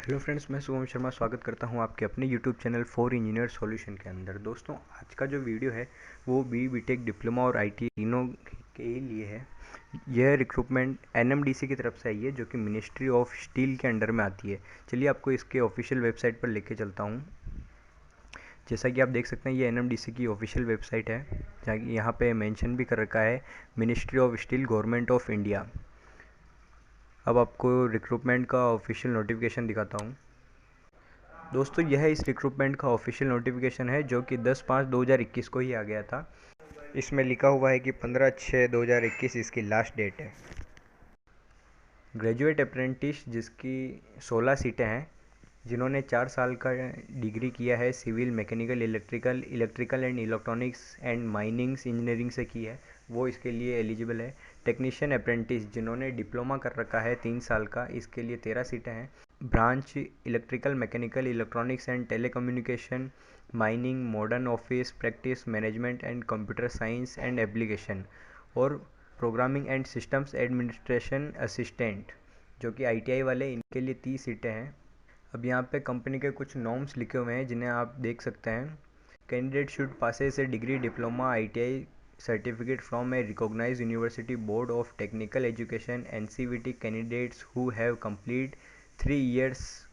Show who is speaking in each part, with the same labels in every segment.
Speaker 1: Hello friends, मैं शुभम शर्मा स्वागत करता हूं आपके अपने YouTube channel for engineer solution के अंदर। दोस्तों, आज का जो वीडियो है वो बीटेक डिप्लोमा और आईटी तीनों के लिए है। यह रिक्रूटमेंट एनएमडीसी की तरफ से आई है, जो कि मिनिस्ट्री ऑफ स्टील के अंडर में आती है। चलिए आपको इसके ऑफिशियल वेबसाइट पर लेके चलता हूँ। जैसा कि आप देख सकते हैं, ये एनएमडीसी की ऑफिशियल वेबसाइट है, जहाँ यहाँ पे मेंशन भी कर रखा है ministry of steel, government of India. अब आपको रिक्रूटमेंट का ऑफिशियल नोटिफिकेशन दिखाता हूँ। दोस्तों, यह इस रिक्रूटमेंट का ऑफिशियल नोटिफिकेशन है, जो कि 10/5/2021 को ही आ गया था। इसमें लिखा हुआ है कि 15/6/2021 इसकी लास्ट डेट है। ग्रेजुएट अप्रेंटिस, जिसकी 16 सीटें हैं, जिन्होंने 4 साल का डिग्री किया है civil, mechanical, electrical and electronics and minings engineering से की है, वो इसके लिए एलिजिबल है। टेक्नीशियन अप्रेंटिस, जिन्होंने डिप्लोमा कर रखा है 3 साल का, इसके लिए 13 सीटें हैं। Branch electrical, mechanical, electronics and telecommunication, mining, modern office practice management and computer science and application, और programming and systems administration assistant, जो कि आईटीआई वाले, इनके लिए 30 सीटें हैं। अब यहाँ पे कंपनी के कुछ नॉर्म्स लिखे हुए हैं, जिन्हें आप देख सकते हैं। Candidate should passes a degree, diploma, ITI certificate from a recognised university, board of technical education, NCVT. Candidates who have complete 3 years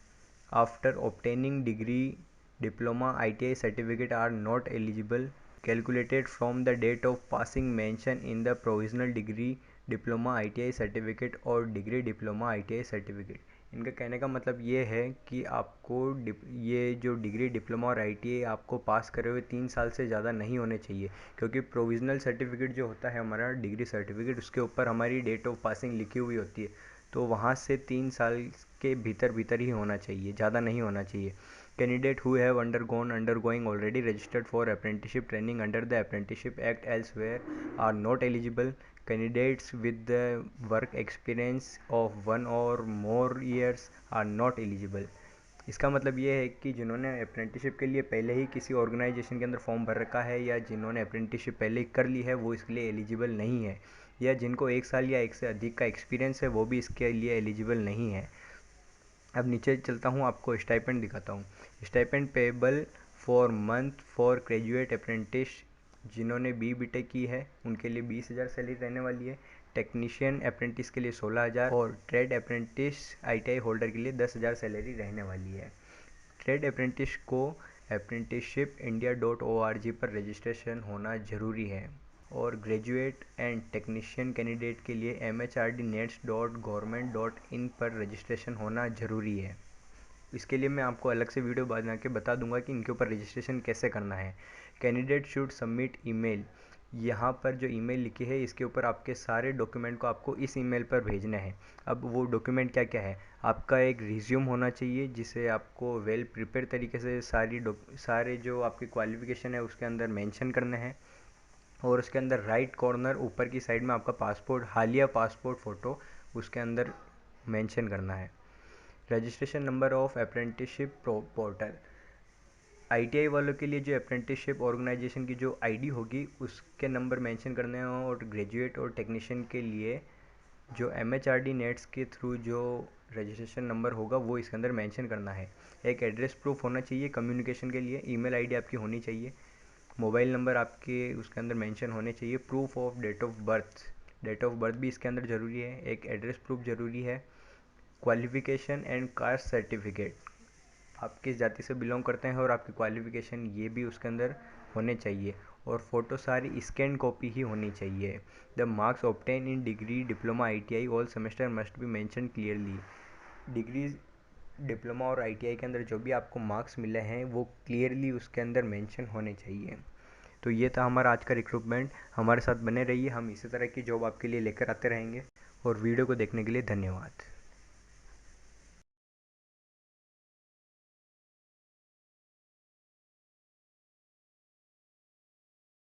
Speaker 1: after obtaining degree, diploma, ITI certificate are not eligible, calculated from the date of passing mentioned in the provisional degree, diploma, ITI certificate और degree, diploma, ITI certificate। इनका कहने का मतलब ये है कि आपको ये जो डिग्री, डिप्लोमा और आईटीआई आपको पास करे हुए 3 साल से ज़्यादा नहीं होने चाहिए, क्योंकि प्रोविज़नल सर्टिफिकेट जो होता है हमारा डिग्री सर्टिफिकेट, उसके ऊपर हमारी डेट ऑफ पासिंग लिखी हुई होती है, तो वहाँ से 3 साल के भीतर ही होना चाहिए, ज़्यादा नहीं होना चाहिए। Candidate who have undergoing already registered for apprenticeship training under the apprenticeship act elsewhere are not eligible. Candidates with the work experience of 1 or more years are not eligible. इसका मतलब ये है कि जिन्होंने अप्रेंटिसशिप के लिए पहले ही किसी ऑर्गेनाइजेशन के अंदर फॉर्म भर रखा है, या जिन्होंने अप्रेंटिसशिप पहले ही कर ली है, वो इसके लिए एलिजिबल नहीं है। या जिनको 1 साल या 1 से अधिक का एक्सपीरियंस है, वो भी इसके लिए एलिजिबल नहीं है। अब नीचे चलता हूँ, आपको स्टाइपेंड दिखाता हूँ। Stipend payable for month for graduate apprentice, जिन्होंने बीटेक की है उनके लिए 20,000 सैलरी रहने वाली है। टेक्नीशियन अप्रेंटिस के लिए 16,000, और ट्रेड अप्रेंटिस आईटीआई होल्डर के लिए 10,000 सैलरी रहने वाली है। ट्रेड अप्रेंटिस को apprenticeshipindia.org पर रजिस्ट्रेशन होना ज़रूरी है, और ग्रेजुएट एंड टेक्नीशियन कैंडिडेट के लिए mhrdnets.government.in पर रजिस्ट्रेशन होना ज़रूरी है। इसके लिए मैं आपको अलग से वीडियो बना के बता दूंगा कि इनके ऊपर रजिस्ट्रेशन कैसे करना है। कैंडिडेट शुड सबमिट ईमेल, यहाँ पर जो ईमेल लिखी है इसके ऊपर आपके सारे डॉक्यूमेंट को आपको इस ईमेल पर भेजना है। अब वो डॉक्यूमेंट क्या क्या है? आपका एक रिज्यूम होना चाहिए, जिसे आपको वेल प्रिपेयर तरीके से सारे जो आपकी क्वालिफ़िकेशन है उसके अंदर मेंशन करना है, और उसके अंदर राइट कॉर्नर ऊपर की साइड में आपका पासपोर्ट, हालिया पासपोर्ट फ़ोटो उसके अंदर मेंशन करना है। Registration number of apprenticeship portal, ITI वालों के लिए जो अप्रेंटिसशिप ऑर्गेनाइजेशन की जो आईडी होगी उसके नंबर मेंशन करने हैं, और ग्रेजुएट और टेक्नीशियन के लिए जो एमएचआरडी नेट्स के थ्रू जो रजिस्ट्रेशन नंबर होगा वो इसके अंदर मेंशन करना है। एक एड्रेस प्रूफ होना चाहिए कम्युनिकेशन के लिए, ईमेल आईडी आपकी होनी चाहिए, मोबाइल नंबर आपके उसके अंदर मेंशन होने चाहिए, proof of date of birth भी इसके अंदर ज़रूरी है, एक एड्रेस प्रूफ ज़रूरी है, क्वालिफ़िकेशन एंड कास्ट सर्टिफिकेट, आप किस जाति से बिलोंग करते हैं और आपकी क्वालिफ़िकेशन ये भी उसके अंदर होने चाहिए, और फ़ोटो सारी स्कैन कॉपी ही होनी चाहिए। The marks obtain in degree, diploma, ITI all semester must be mention clearly. Degree, diploma और आईटीआई के अंदर जो भी आपको मार्क्स मिले हैं वो क्लियरली उसके अंदर मेंशन होने चाहिए। तो ये था हमारा आज का रिक्रूटमेंट। हमारे साथ बने रहिए, हम इसी तरह की जॉब आपके लिए लेकर आते रहेंगे, और वीडियो को देखने के लिए धन्यवाद।